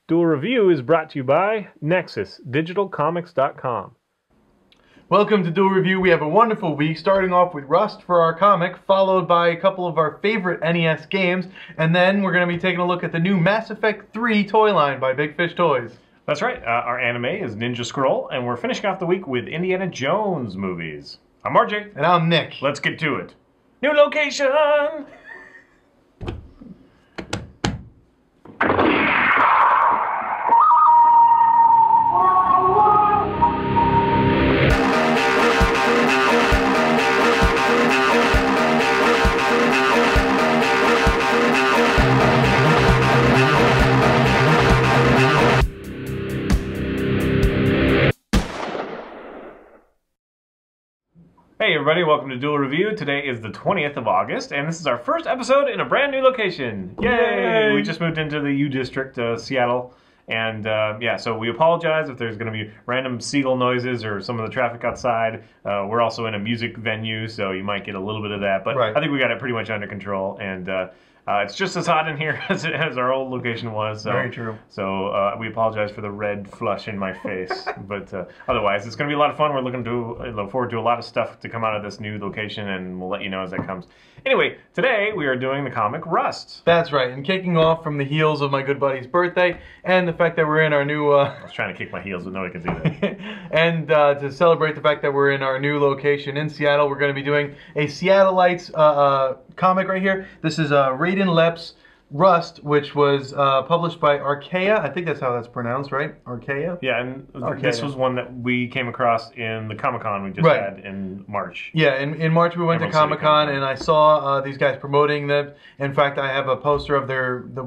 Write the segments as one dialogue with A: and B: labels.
A: Duel Review is brought to you by NexusDigitalComics.com.
B: Welcome to Duel Review. We have a wonderful week, starting off with Rust for our comic, followed by a couple of our favorite NES games, and then we're going to be taking a look at the new Mass Effect 3 toy line by Big Fish Toys.
A: That's right. Our anime is Ninja Scroll, and we're finishing off the week with Indiana Jones movies. I'm RJ.
B: And I'm Nick.
A: Let's get to it. New location! Hey everybody, welcome to Duel Review. Today is the 20th of August, and this is our first episode in a brand new location. Yay! We just moved into the U District, Seattle, and yeah, so we apologize if there's going to be random seagull noises or some of the traffic outside. We're also in a music venue, so you might get a little bit of that, but I think we got it pretty much under control, and it's just as hot in here as our old location was. So,
B: very true.
A: So we apologize for the red flush in my face, but otherwise it's going to be a lot of fun. We're looking forward to a lot of stuff to come out of this new location, and we'll let you know as that comes. Anyway, today we are doing the comic Rust.
B: That's right, and kicking off from the heels of my good buddy's birthday, and the fact that we're in our new...
A: I was trying to kick my heels, but nobody can see that.
B: And to celebrate the fact that we're in our new location in Seattle, we're going to be doing a Seattleites comic right here. This is Raiden Lep's Rust, which was published by Archaea. I think that's how that's pronounced, right? Archaea?
A: Yeah, and this was one that we came across in the Comic-Con we just had in March.
B: Yeah, in March we went to Comic-Con, and I saw these guys promoting them. In fact, I have a poster of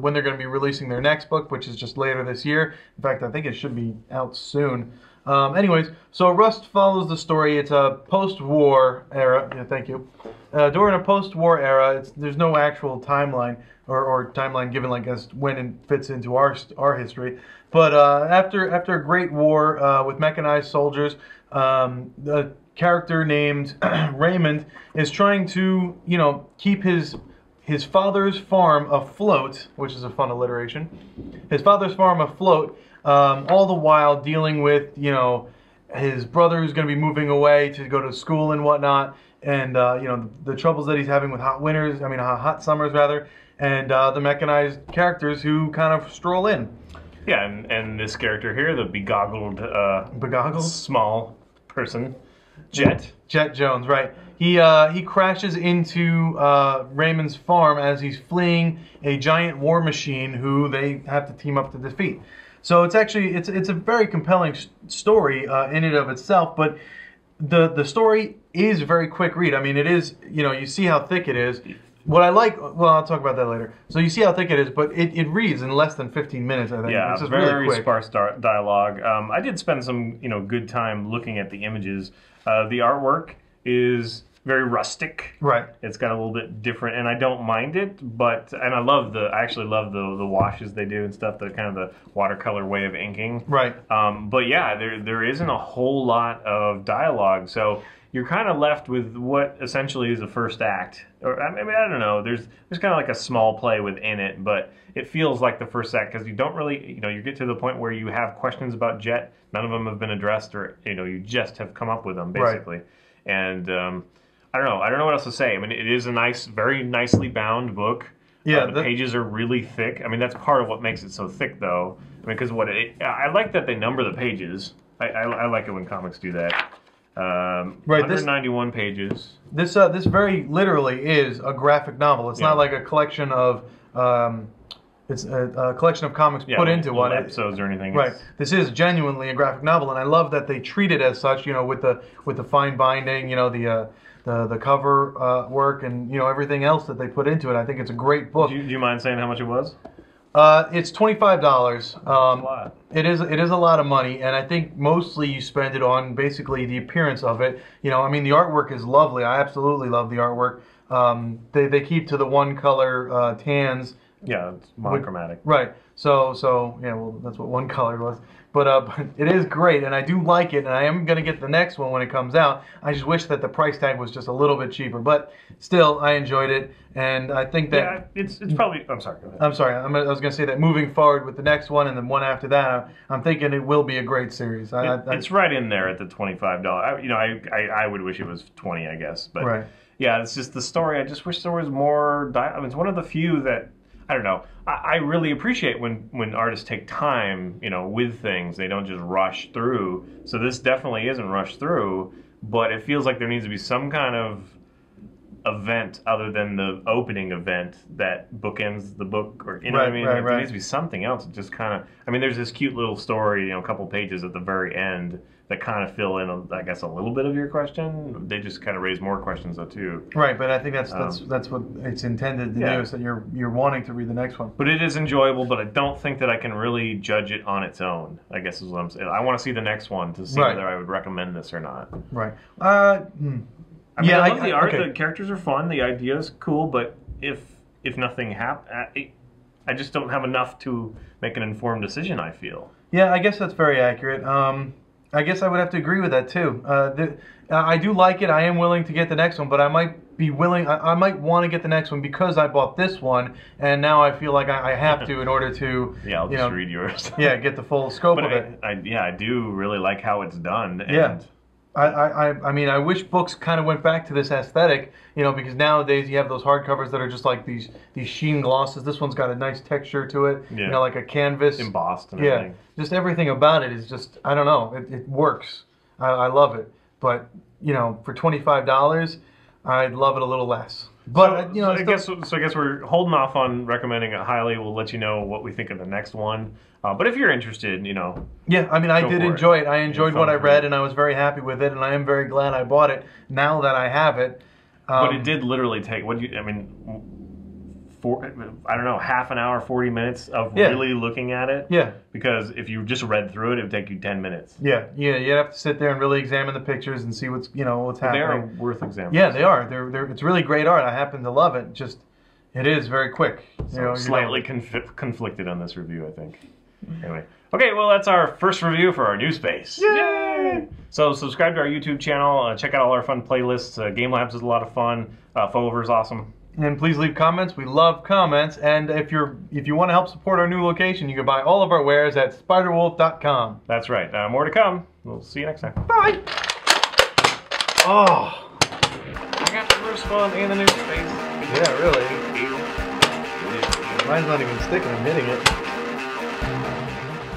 B: when they're going to be releasing their next book, which is just later this year. In fact, I think it should be out soon. Anyways, so Rust follows the story. It's a post-war era. Yeah, thank you. During a post-war era, there's no actual timeline or timeline given like as when it fits into our history. But after a great war with mechanized soldiers, the character named Raymond is trying to keep his father's farm afloat, which is a fun alliteration. His father's farm afloat. All the while dealing with, his brother who's going to be moving away to go to school and whatnot, and, the troubles that he's having with hot summers rather, and the mechanized characters who kind of stroll in.
A: Yeah, and this character here, the begoggled small person, Jet
B: Jones, right. He crashes into Raymond's farm as he's fleeing a giant war machine who they have to team up to defeat. So it's actually it's a very compelling story in and of itself, but the story is a very quick read. I mean, it is, you see how thick it is. What I like, well, I'll talk about that later. So you see how thick it is, but it reads in less than 15 minutes, I think.
A: Yeah,
B: it's just
A: very
B: really quick.
A: Sparse dialogue. I did spend some good time looking at the images. The artwork is very rustic.
B: Right.
A: It's got a little bit different, and I don't mind it, and I actually love the washes they do and stuff, the kind of the watercolor way of inking.
B: Right.
A: But yeah, there isn't a whole lot of dialogue, so you're kind of left with what essentially is the first act. Or I mean, I don't know. There's kind of like a small play within it, but it feels like the first act because you don't really, you get to the point where you have questions about Jet. None of them have been addressed, or you just have come up with them basically. Right. And I don't know what else to say. I mean, it is a nice, very nicely bound book. Yeah, the pages are really thick. I mean, that's part of what makes it so thick, though. I mean, because I like that they number the pages. I like it when comics do that. Right, 191 pages. This
B: very literally is a graphic novel. It's not like a collection of it's a collection of comics put into one
A: episodes or anything.
B: Right. This is genuinely a graphic novel, and I love that they treat it as such. With the fine binding, the cover work, and everything else that they put into it. I think it's a great book.
A: Do you mind saying how much it was?
B: It's $25.
A: That's a lot.
B: It is a lot of money, and I think mostly you spend it on basically the appearance of it. I mean, the artwork is lovely. I absolutely love the artwork. They keep to the one color tans
A: Yeah, it's monochromatic.
B: Right. So yeah, well, that's what one color was. But it is great, and I do like it, and I am gonna get the next one when it comes out. I just wish that the price tag was just a little bit cheaper, but still, I enjoyed it, and I think that
A: it's probably. I'm sorry. Go ahead.
B: I'm sorry. I was gonna say that moving forward with the next one and then one after that, I'm thinking it will be a great series.
A: It's right in there at the $25. You know, I would wish it was 20, I guess, but
B: right.
A: Yeah, it's just the story. I just wish there was more. I mean, it's one of the few that. I don't know. I really appreciate when artists take time, you know, with things. They don't just rush through. So this definitely isn't rushed through, but it feels like there needs to be some kind of event other than the opening event that bookends the book, or you know what I mean?
B: Right.
A: There needs to be something else. Just kind of. I mean, there's this cute little story, you know, a couple pages at the very end that kind of fill in, I guess, a little bit of your question. They just kind of raise more questions though too.
B: Right, but I think that's what it's intended to do, is that you're wanting to read the next one.
A: But it is enjoyable, but I don't think that I can really judge it on its own, I guess is what I'm saying. I want to see the next one to see whether I would recommend this or not.
B: Right.
A: I mean,
B: yeah,
A: I love the art.
B: Okay.
A: The characters are fun. The idea is cool, but if nothing happens, I just don't have enough to make an informed decision, I feel.
B: Yeah, I guess that's very accurate. I guess I would have to agree with that too. I do like it. I am willing to get the next one, but I might be willing. I might want to get the next one because I bought this one, and now I feel like I have to in order to.
A: Yeah, I'll just read yours.
B: Yeah, get the full scope of it.
A: I do really like how it's done. And
B: yeah. I mean, I wish books kind of went back to this aesthetic, you know, because nowadays you have those hardcovers that are just like these sheen glosses. This one's got a nice texture to it, you know, like a canvas.
A: Embossed and everything.
B: Just everything about it is just, I don't know, it works. I love it. But, you know, for $25, I'd love it a little less. But, you know,
A: I guess we're holding off on recommending it highly. We'll let you know what we think of the next one. But if you're interested, you know.
B: Yeah, I mean, I did enjoy it. I enjoyed what I read, and I was very happy with it, and I am very glad I bought it now that I have it.
A: But it did literally take, I don't know, half an hour, 40 minutes of really looking at it.
B: Yeah.
A: Because if you just read through it, it would take you 10 minutes.
B: Yeah, you have to sit there and really examine the pictures and see what's happening.
A: They are worth examining.
B: Yeah, they are. It's really great art. I happen to love it. Just, it is very quick.
A: So slightly conflicted on this review, I think. Anyway. Okay, well, that's our first review for our new space. Yay! So subscribe to our YouTube channel. Check out all our fun playlists. Game Labs is a lot of fun. Fover is awesome.
B: And please leave comments. We love comments. And if you want to help support our new location, you can buy all of our wares at spiderwolf.com.
A: That's right. More to come. We'll see you next time.
B: Bye! Oh!
A: I got the first one in the new space.
B: Yeah, really. Mine's not even sticking. I'm hitting it.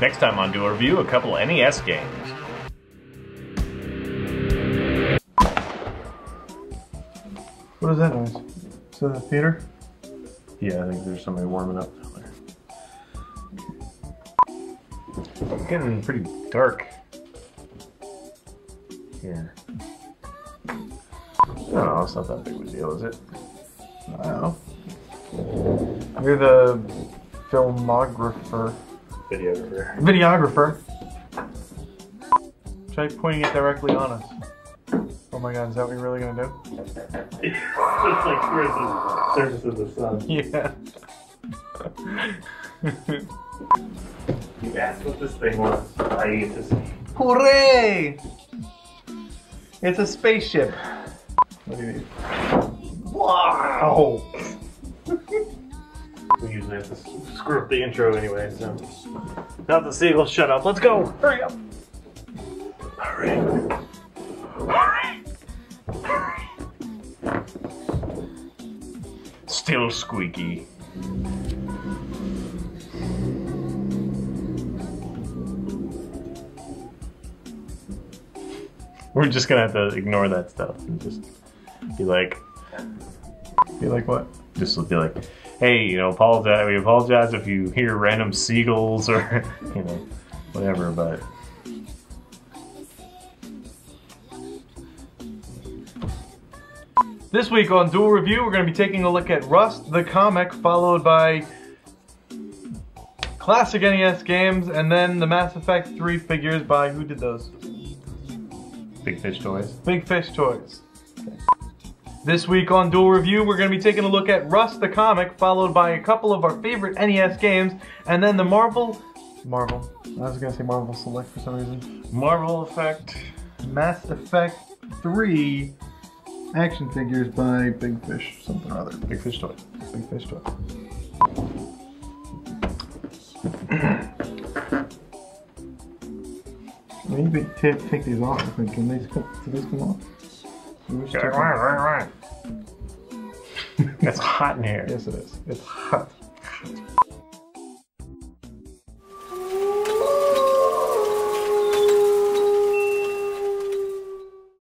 A: Next time on Duel Review, a couple NES games.
B: What is that noise? Is that the theater?
A: Yeah, I think there's somebody warming up down there. It's getting pretty dark here. No, it's not that big of a deal, is it?
B: I don't know. You're the filmographer. Videographer. Try pointing it directly on us. Oh my god, is that what you're really gonna do?
A: It's like where's the surface of the sun.
B: Yeah.
A: You asked what this thing was. I get to see.
B: Hooray! It's a spaceship. What do you need? Wow!
A: We usually have to screw up the intro anyway, so. Now the seagulls shut up. Let's go! Hurry up! Hurry! Hurry! Hurry! Still squeaky. We're just gonna have to ignore that stuff and just be like.
B: Be like what?
A: Just be like, hey, you know, apologize. We apologize if you hear random seagulls or, you know, whatever, but.
B: This week on Duel Review, we're going to be taking a look at Rust the comic, followed by classic NES games, and then the Mass Effect 3 figures by, who did those?
A: Big Fish Toys.
B: Big Fish Toys. Okay. This week on Duel Review, we're going to be taking a look at Rust the Comic, followed by a couple of our favorite NES games, and then the Marvel, I was going to say Marvel Select for some reason.
A: Marvel Effect.
B: Mass Effect 3 action figures by Big Fish, something or other.
A: Big Fish Toy.
B: Big Fish Toy. Maybe take these off. I think. Can these come off?
A: It's hot in here.
B: Yes, it is. It's hot.